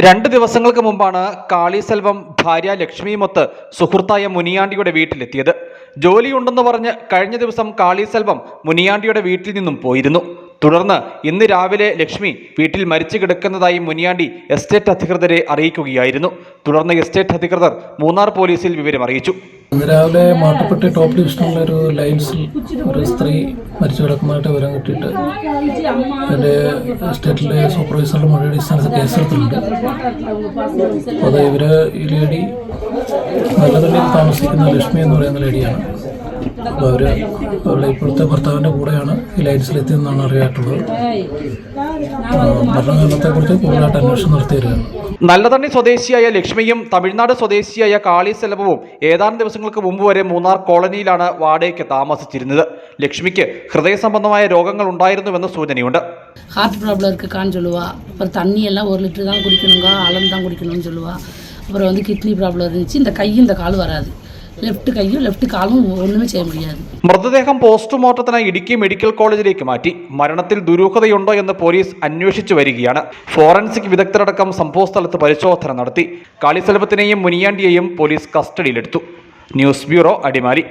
2 ദിവസങ്ങൾക്ക് മുമ്പാണ് കാളിസെൽവം ഭാര്യ ലക്ഷ്മിയുമൊത്ത് സുഹൃത്തായ മുനിയാണ്ടിയുടെ വീട്ടിലെത്തിയത്. ജോലിയുണ്ടെന്ന് പറഞ്ഞ് കഴിഞ്ഞ ദിവസം കാളിസെൽവം മുനിയാണ്ടിയുടെ വീട്ടിൽ നിന്നും പോയിരുന്നു. തുടർന്ന് ഇന്ന് രാവിലെ ലക്ഷ്മി വീട്ടിൽ മരിച്ചു കിടക്കുന്നതായി മുനിയാണ്ടി എസ്റ്റേറ്റ് അധികൃതരെ അറിയിക്കുകയായിരുന്നു. തുടർന്ന് എസ്റ്റേറ്റ് അധികൃതർ മൂന്നാർ പോലീസിൽ വിവരം അറിയിച്ചു. ഇന്ന് രാവിലെ മാട്ടുപ്പെട്ടി ടോപ്പ് ഡിവിഷനിലെ ഒരു ലൈൻസിൽ ഒരു സ്ത്രീ മരിച്ചു കിടക്കുന്നതായിട്ട് വിവരം കിട്ടിയിട്ട് എൻ്റെ എസ്റ്റേറ്റിലെ സൂപ്പർവൈസറുടെ മൊഴി അടിസ്ഥാനത്തിൽ കേസെടുത്തിട്ടുണ്ട്. അപ്പോൾ ഈ ലേഡി നല്ലതള്ളിയിൽ താമസിക്കുന്ന ലക്ഷ്മി എന്ന് പറയുന്ന ലേഡിയാണ്. അപ്പോൾ അവരുടെ ഇപ്പോഴത്തെ ഭർത്താവിൻ്റെ കൂടെയാണ് ഈ ലൈൻസിലെത്തിയെന്നാണ് അറിയാറ്റുള്ളത്. മരണകാരണത്തെക്കുറിച്ച് കൂടുതലായിട്ട് അന്വേഷണം നടത്തി വരികയാണ്. നല്ലതണ്ണി സ്വദേശിയായ ലക്ഷ്മിയും തമിഴ്നാട് സ്വദേശിയായ കാളിസെൽവവും ഏതാനും ദിവസങ്ങൾക്ക് മുമ്പ് വരെ മൂന്നാർ കോളനിയിലാണ് വാടകയ്ക്ക് താമസിച്ചിരുന്നത്. ലക്ഷ്മിക്ക് ഹൃദയ സംബന്ധമായ രോഗങ്ങൾ ഉണ്ടായിരുന്നുവെന്ന് സൂചനയുണ്ട്. ஹார்ட் ப்ராப்ளம் இருக்குக்கான்னு சொல்லுவா. அப்புறம் தண்ணி எல்லாம் 1 லிட்டர் தான் குடிக்கணுங்க, அளந்து தான் குடிக்கணும்னு சொல்லுவா. அப்புறம் கிட்னி ப்ராப்ளம் இருந்துச்சு. இந்த கை இந்த கால் வராது, ലെഫ്റ്റ് കൈയും ലെഫ്റ്റ് കാലും ഒന്നുമേ ചെയ്യാൻ முடியாது. മൃതദേഹം പോസ്റ്റ്മോർട്ടത്തിന് ഇടുക്കി മെഡിക്കൽ കോളേജിലേക്ക് മാറ്റി. മരണത്തിൽ ദുരൂഹതയുണ്ടോ എന്ന് പോലീസ് അന്വേഷിച്ചു വരികയാണ്. ഫോറൻസിക് വിദഗ്ധരടക്കം സംഭവസ്ഥലത്ത് പരിശോധന നടത്തി. കാളിസെൽവത്തിനെയും മുനിയാണ്ടിയെയും പോലീസ് കസ്റ്റഡിയിലെടുത്തു. News bureau, Adimali.